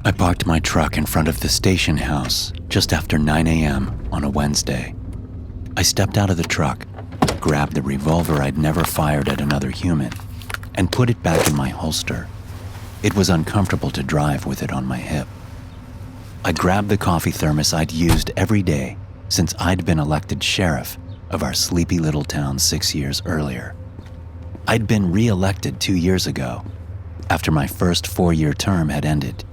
I parked my truck in front of the station house just after 9 a.m. on a Wednesday. I stepped out of the truck, grabbed the revolver I'd never fired at another human, and put it back in my holster. It was uncomfortable to drive with it on my hip. I grabbed the coffee thermos I'd used every day since I'd been elected sheriff of our sleepy little town 6 years earlier. I'd been re-elected 2 years ago, after my first 4-year term had ended.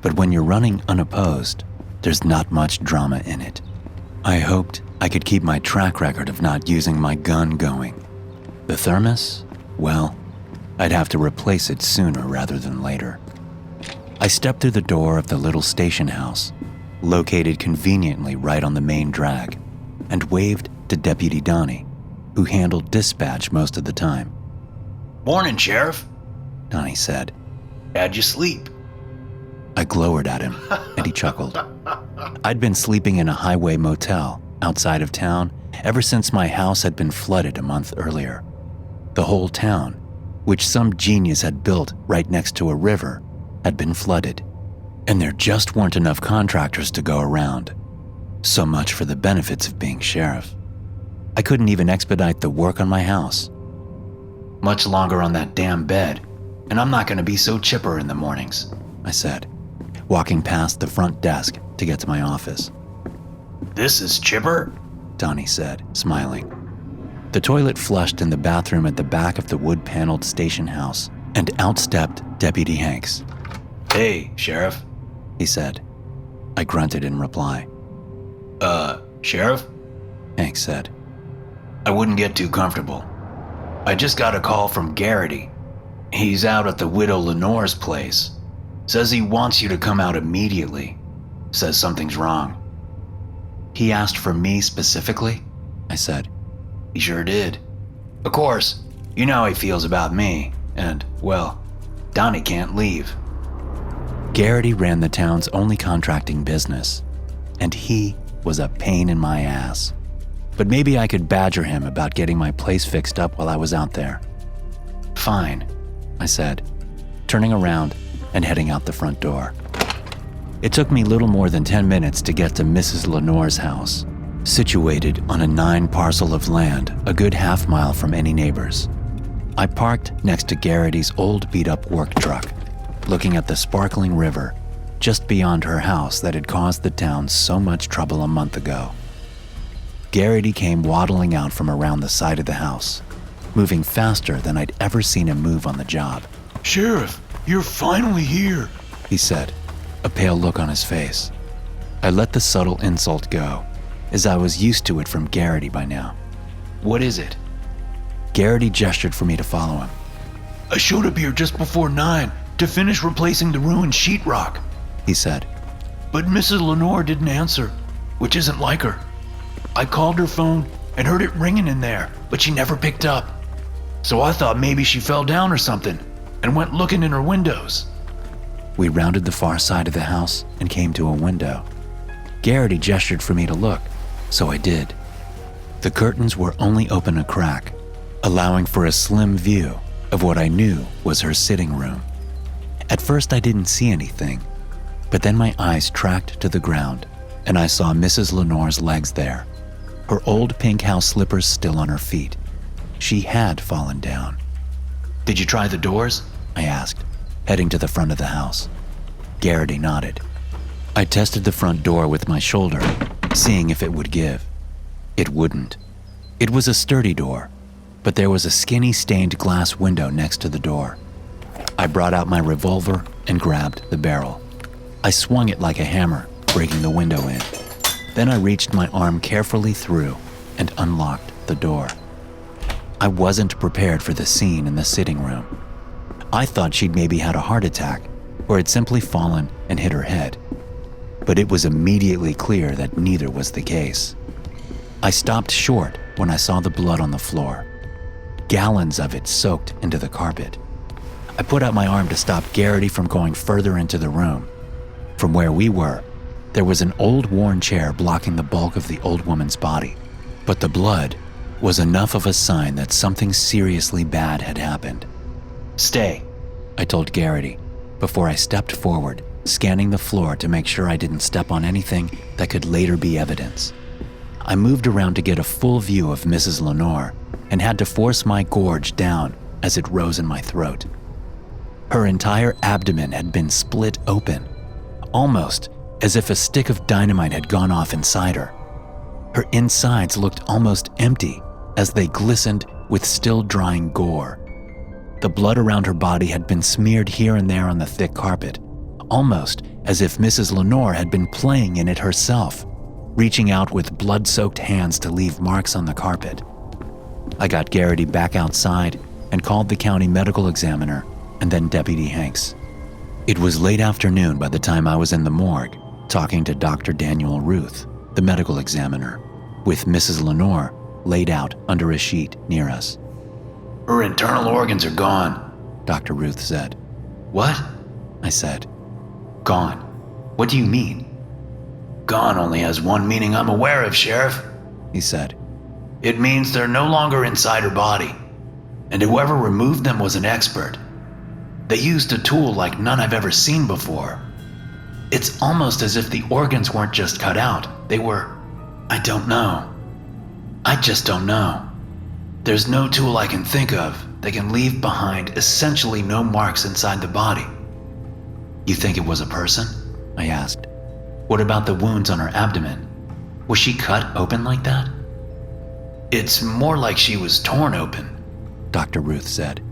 But when you're running unopposed, there's not much drama in it. I hoped I could keep my track record of not using my gun going. The thermos? Well, I'd have to replace it sooner rather than later. I stepped through the door of the little station house, located conveniently right on the main drag, and waved to Deputy Donnie, who handled dispatch most of the time. "Morning, Sheriff," Donnie said. "How'd you sleep?" I glowered at him, and he chuckled. I'd been sleeping in a highway motel outside of town ever since my house had been flooded a month earlier. The whole town, which some genius had built right next to a river, had been flooded, and there just weren't enough contractors to go around. So much for the benefits of being sheriff. I couldn't even expedite the work on my house. "Much longer on that damn bed, and I'm not gonna be so chipper in the mornings," I said, walking past the front desk to get to my office. "This is chipper?" Donnie said, smiling. The toilet flushed in the bathroom at the back of the wood-paneled station house, and out stepped Deputy Hanks. "Hey, Sheriff," he said. I grunted in reply. Sheriff?" Hanks said. "I wouldn't get too comfortable. I just got a call from Garrity. He's out at the widow Lenore's place. Says he wants you to come out immediately. Says something's wrong." He asked for me specifically? I said. "He sure did. Of course, you know how he feels about me, and, well, Donnie can't leave." Garrity ran the town's only contracting business, and he was a pain in my ass. But maybe I could badger him about getting my place fixed up while I was out there. "Fine," I said, turning around and heading out the front door. It took me little more than 10 minutes to get to Mrs. Lenore's house, situated on a 9 parcel of land a good half-mile from any neighbors. I parked next to Garrity's old beat-up work truck, looking at the sparkling river just beyond her house that had caused the town so much trouble a month ago. Garrity came waddling out from around the side of the house, moving faster than I'd ever seen him move on the job. "Sheriff, you're finally here," he said, a pale look on his face. I let the subtle insult go, as I was used to it from Garrity by now. "What is it?" Garrity gestured for me to follow him. "I showed up here just before 9 to finish replacing the ruined sheetrock," he said. "But Mrs. Lenore didn't answer, which isn't like her. I called her phone and heard it ringing in there, but she never picked up. So I thought maybe she fell down or something and went looking in her windows." We rounded the far side of the house and came to a window. Garrity gestured for me to look, so I did. The curtains were only open a crack, allowing for a slim view of what I knew was her sitting room. At first I didn't see anything, but then my eyes tracked to the ground and I saw Mrs. Lenore's legs there, her old pink house slippers still on her feet. She had fallen down. "Did you try the doors?" I asked, heading to the front of the house. Garrity nodded. I tested the front door with my shoulder, seeing if it would give. It wouldn't. It was a sturdy door, but there was a skinny stained glass window next to the door. I brought out my revolver and grabbed the barrel. I swung it like a hammer, breaking the window in. Then I reached my arm carefully through and unlocked the door. I wasn't prepared for the scene in the sitting room. I thought she'd maybe had a heart attack or had simply fallen and hit her head. But it was immediately clear that neither was the case. I stopped short when I saw the blood on the floor, gallons of it soaked into the carpet. I put out my arm to stop Garrity from going further into the room. From where we were, there was an old worn chair blocking the bulk of the old woman's body, but the blood was enough of a sign that something seriously bad had happened. "Stay," I told Garrity before I stepped forward scanning the floor to make sure I didn't step on anything that could later be evidence. I moved around to get a full view of Mrs. Lenore and had to force my gorge down as it rose in my throat. Her entire abdomen had been split open, almost as if a stick of dynamite had gone off inside her. Her insides looked almost empty as they glistened with still drying gore. The blood around her body had been smeared here and there on the thick carpet, almost as if Mrs. Lenore had been playing in it herself, reaching out with blood-soaked hands to leave marks on the carpet. I got Garrity back outside and called the county medical examiner and then Deputy Hanks. It was late afternoon by the time I was in the morgue, talking to Dr. Daniel Ruth, the medical examiner, with Mrs. Lenore laid out under a sheet near us. Her internal organs are gone, Dr. Ruth said. What? I said. Gone. What do you mean? Gone only has one meaning I'm aware of, Sheriff, he said. It means they're no longer inside her body, and whoever removed them was an expert. They used a tool like none I've ever seen before. It's almost as if the organs weren't just cut out, they were… I don't know. I just don't know. There's no tool I can think of that can leave behind essentially no marks inside the body. You think it was a person? I asked. What about the wounds on her abdomen? Was she cut open like that? It's more like she was torn open, Dr. Ruth said.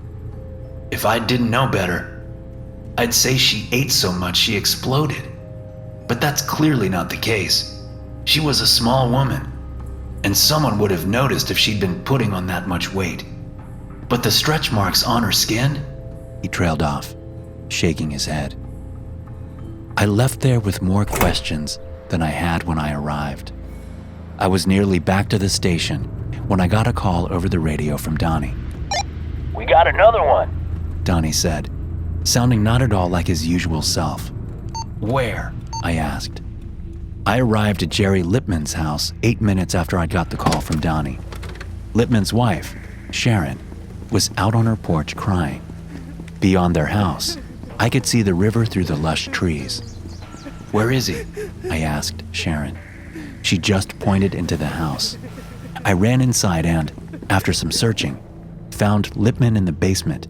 If I didn't know better, I'd say she ate so much she exploded. But that's clearly not the case. She was a small woman, and someone would have noticed if she'd been putting on that much weight. But the stretch marks on her skin? He trailed off, shaking his head. I left there with more questions than I had when I arrived. I was nearly back to the station when I got a call over the radio from Donnie. We got another one, Donnie said, sounding not at all like his usual self. Where? I asked. I arrived at Jerry Lippman's house 8 minutes after I got the call from Donnie. Lippman's wife, Sharon, was out on her porch crying. Beyond their house, I could see the river through the lush trees. Where is he? I asked Sharon. She just pointed into the house. I ran inside and, after some searching, found Lippman in the basement.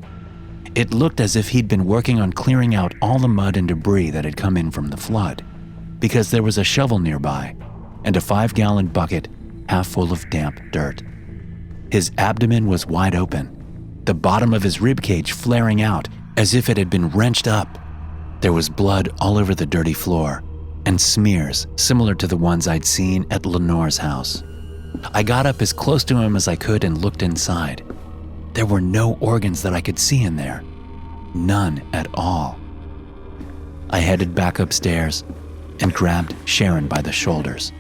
It looked as if he'd been working on clearing out all the mud and debris that had come in from the flood, because there was a shovel nearby and a 5-gallon bucket half full of damp dirt. His abdomen was wide open, the bottom of his ribcage flaring out as if it had been wrenched up. There was blood all over the dirty floor and smears similar to the ones I'd seen at Lenore's house. I got up as close to him as I could and looked inside. There were no organs that I could see in there. None at all. I headed back upstairs and grabbed Sharon by the shoulders.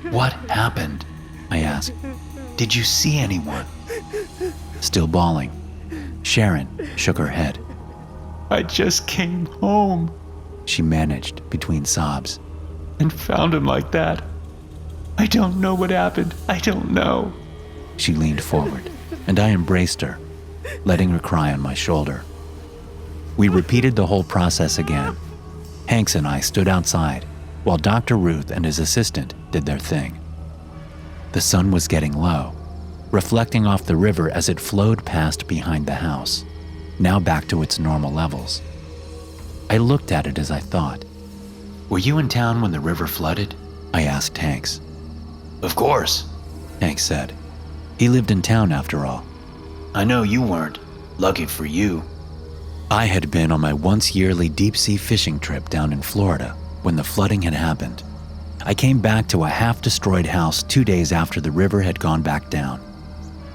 What happened? I asked. Did you see anyone? Still bawling, Sharon shook her head. I just came home She managed between sobs. and found him like that. I don't know what happened. I don't know. She leaned forward, and I embraced her, letting her cry on my shoulder. We repeated the whole process again. Hanks and I stood outside while Dr. Ruth and his assistant did their thing. The sun was getting low, reflecting off the river as it flowed past behind the house, now back to its normal levels. I looked at it as I thought. Were you in town when the river flooded? I asked Hanks. Of course. Hanks said. He lived in town after all. I know you weren't. Lucky for you. I had been on my once-yearly deep-sea fishing trip down in Florida when the flooding had happened. I came back to a half-destroyed house 2 days after the river had gone back down.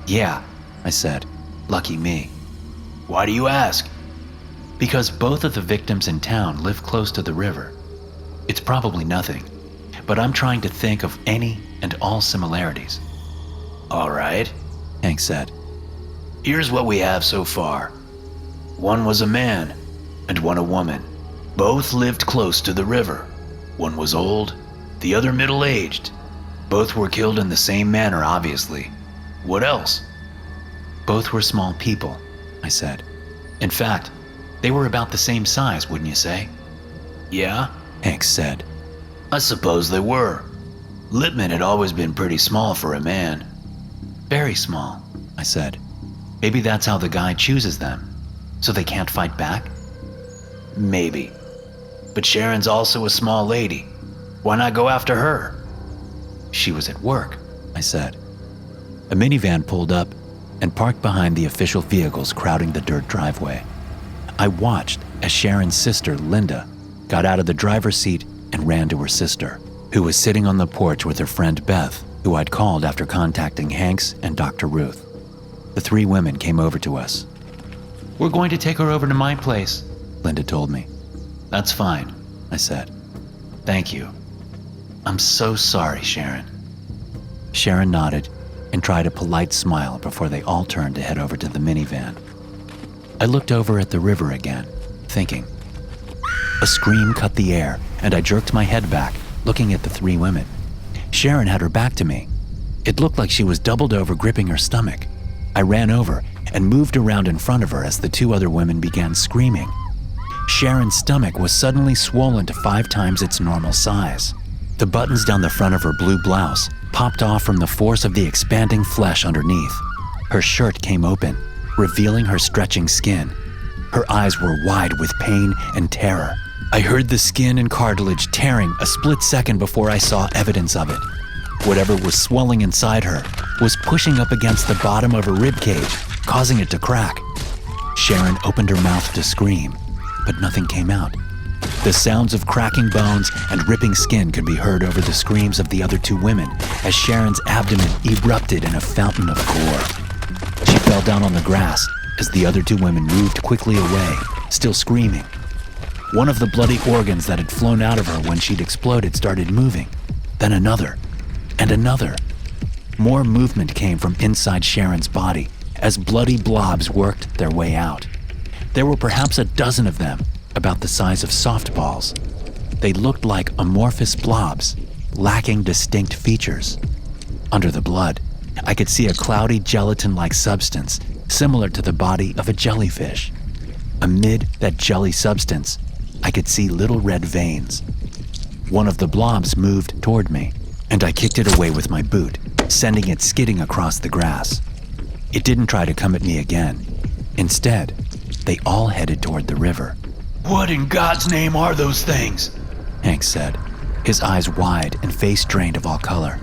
Yeah, I said. lucky me. Why do you ask? Because both of the victims in town live close to the river. It's probably nothing, but I'm trying to think of any and all similarities. All right, Hank said. here's what we have so far. One was a man, and one a woman. Both lived close to the river. One was old, the other middle-aged. Both were killed in the same manner, obviously. What else? Both were small people, I said. In fact, they were about the same size, wouldn't you say? Yeah? Hank said. I suppose they were. Lippman had always been pretty small for a man. Very small, I said. Maybe that's how the guy chooses them, so they can't fight back? Maybe. But Sharon's also a small lady. Why not go after her? She was at work, I said. A minivan pulled up and parked behind the official vehicles crowding the dirt driveway. I watched as Sharon's sister, Linda, got out of the driver's seat and ran to her sister, who was sitting on the porch with her friend Beth, who I'd called after contacting Hanks and Dr. Ruth. The three women came over to us. We're going to take her over to my place, Linda told me. That's fine, I said. Thank you. I'm so sorry, Sharon. Sharon nodded and tried a polite smile before they all turned to head over to the minivan. I looked over at the river again, thinking. A scream cut the air, and I jerked my head back, looking at the three women. Sharon had her back to me. It looked like she was doubled over, gripping her stomach. I ran over and moved around in front of her as the two other women began screaming. Sharon's stomach was suddenly swollen to 5 times its normal size. The buttons down the front of her blue blouse popped off from the force of the expanding flesh underneath. Her shirt came open, revealing her stretching skin. Her eyes were wide with pain and terror. I heard the skin and cartilage tearing a split second before I saw evidence of it. Whatever was swelling inside her was pushing up against the bottom of her ribcage, causing it to crack. Sharon opened her mouth to scream, but nothing came out. The sounds of cracking bones and ripping skin could be heard over the screams of the other two women as Sharon's abdomen erupted in a fountain of gore. She fell down on the grass as the other two women moved quickly away, still screaming. One of the bloody organs that had flown out of her when she'd exploded started moving, then another, and another. More movement came from inside Sharon's body as bloody blobs worked their way out. There were perhaps a dozen of them, about the size of softballs. They looked like amorphous blobs, lacking distinct features. Under the blood, I could see a cloudy gelatin-like substance similar to the body of a jellyfish. Amid that jelly substance, I could see little red veins. One of the blobs moved toward me, and I kicked it away with my boot, sending it skidding across the grass. It didn't try to come at me again. Instead, they all headed toward the river. What in God's name are those things? Hank said, his eyes wide and face drained of all color.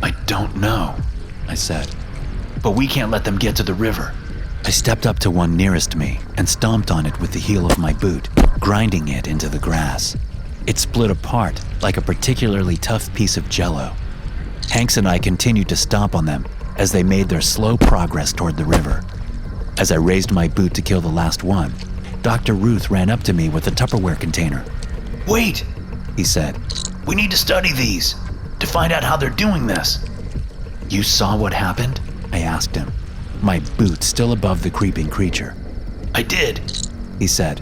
I don't know, I said. But we can't let them get to the river. I stepped up to one nearest me and stomped on it with the heel of my boot, grinding it into the grass. It split apart like a particularly tough piece of jello. Hanks and I continued to stomp on them as they made their slow progress toward the river. As I raised my boot to kill the last one, Dr. Ruth ran up to me with a Tupperware container. Wait, he said. We need to study these to find out how they're doing this. You saw what happened? I asked him, my boot still above the creeping creature. I did, he said.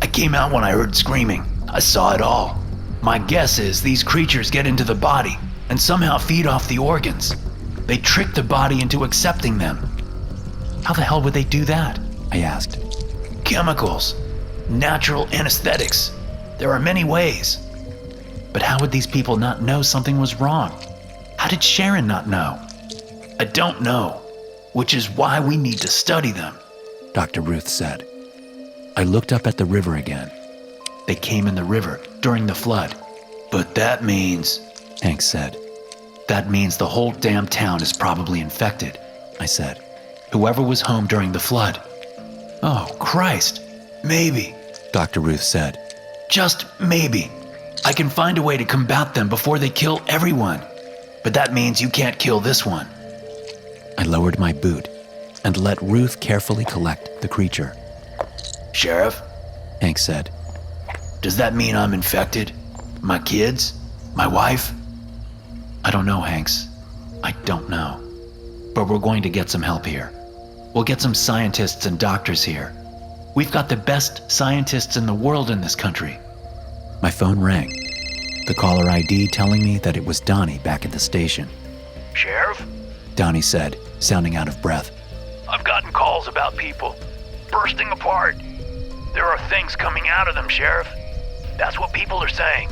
I came out when I heard screaming. I saw it all. My guess is these creatures get into the body and somehow feed off the organs. They trick the body into accepting them. How the hell would they do that? I asked. Chemicals, natural anesthetics. There are many ways. But how would these people not know something was wrong? How did Sharon not know? I don't know, which is why we need to study them, Dr. Ruth said. I looked up at the river again. They came in the river during the flood. But that means, Hank said. That means the whole damn town is probably infected, I said. Whoever was home during the flood. Oh, Christ. Maybe, Dr. Ruth said. Just maybe. I can find a way to combat them before they kill everyone. But that means you can't kill this one. I lowered my boot and let Ruth carefully collect the creature. Sheriff, Hank said. Does that mean I'm infected? My kids? My wife? I don't know, Hanks. I don't know. But we're going to get some help here. We'll get some scientists and doctors here. We've got the best scientists in the world in this country. My phone rang. The caller ID telling me that it was Donnie back at the station. Sheriff? Donnie said, sounding out of breath. I've gotten calls about people bursting apart. There are things coming out of them, Sheriff. That's what people are saying.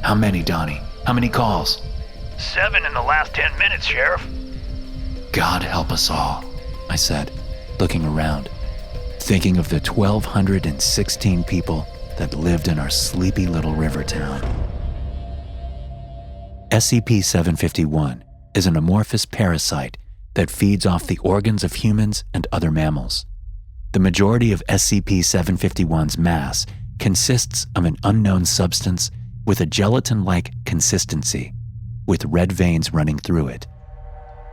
How many, Donnie? How many calls? 7 in the last 10 minutes, Sheriff. God help us all, I said, looking around, thinking of the 1,216 people that lived in our sleepy little river town. SCP-751 is an amorphous parasite that feeds off the organs of humans and other mammals. The majority of SCP-751's mass consists of an unknown substance with a gelatin-like consistency, with red veins running through it.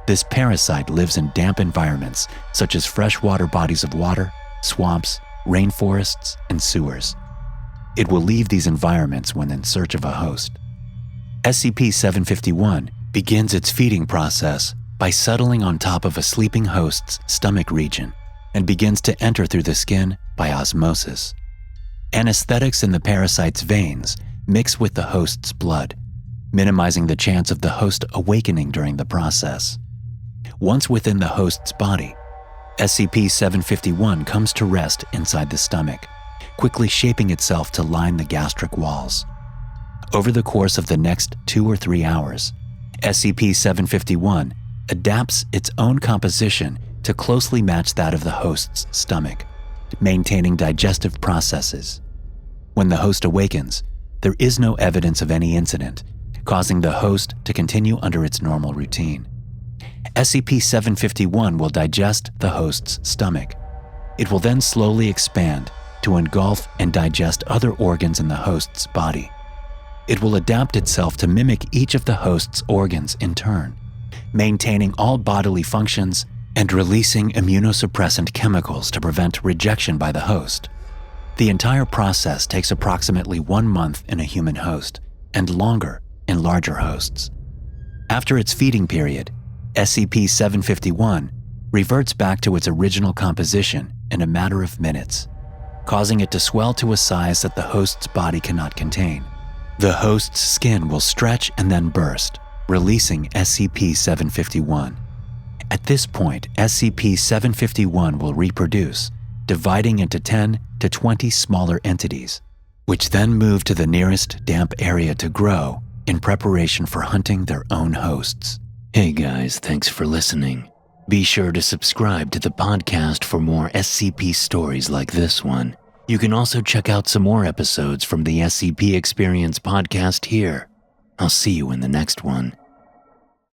This parasite lives in damp environments such as freshwater bodies of water, swamps, rainforests, and sewers. It will leave these environments when in search of a host. SCP-751 begins its feeding process by settling on top of a sleeping host's stomach region and begins to enter through the skin by osmosis. Anesthetics in the parasite's veins mix with the host's blood, minimizing the chance of the host awakening during the process. Once within the host's body, SCP-751 comes to rest inside the stomach, quickly shaping itself to line the gastric walls. Over the course of the next 2 or 3 hours, SCP-751 adapts its own composition to closely match that of the host's stomach, maintaining digestive processes. When the host awakens, there is no evidence of any incident, causing the host to continue under its normal routine. SCP-751 will digest the host's stomach. It will then slowly expand to engulf and digest other organs in the host's body. It will adapt itself to mimic each of the host's organs in turn, maintaining all bodily functions and releasing immunosuppressant chemicals to prevent rejection by the host. The entire process takes approximately 1 month in a human host and longer in larger hosts. After its feeding period, SCP-751 reverts back to its original composition in a matter of minutes, causing it to swell to a size that the host's body cannot contain. The host's skin will stretch and then burst, releasing SCP-751. At this point, SCP-751 will reproduce, dividing into 10 to 20 smaller entities, which then move to the nearest damp area to grow in preparation for hunting their own hosts. Hey guys, thanks for listening. Be sure to subscribe to the podcast for more SCP stories like this one. You can also check out some more episodes from the SCP Experience podcast here. I'll see you in the next one.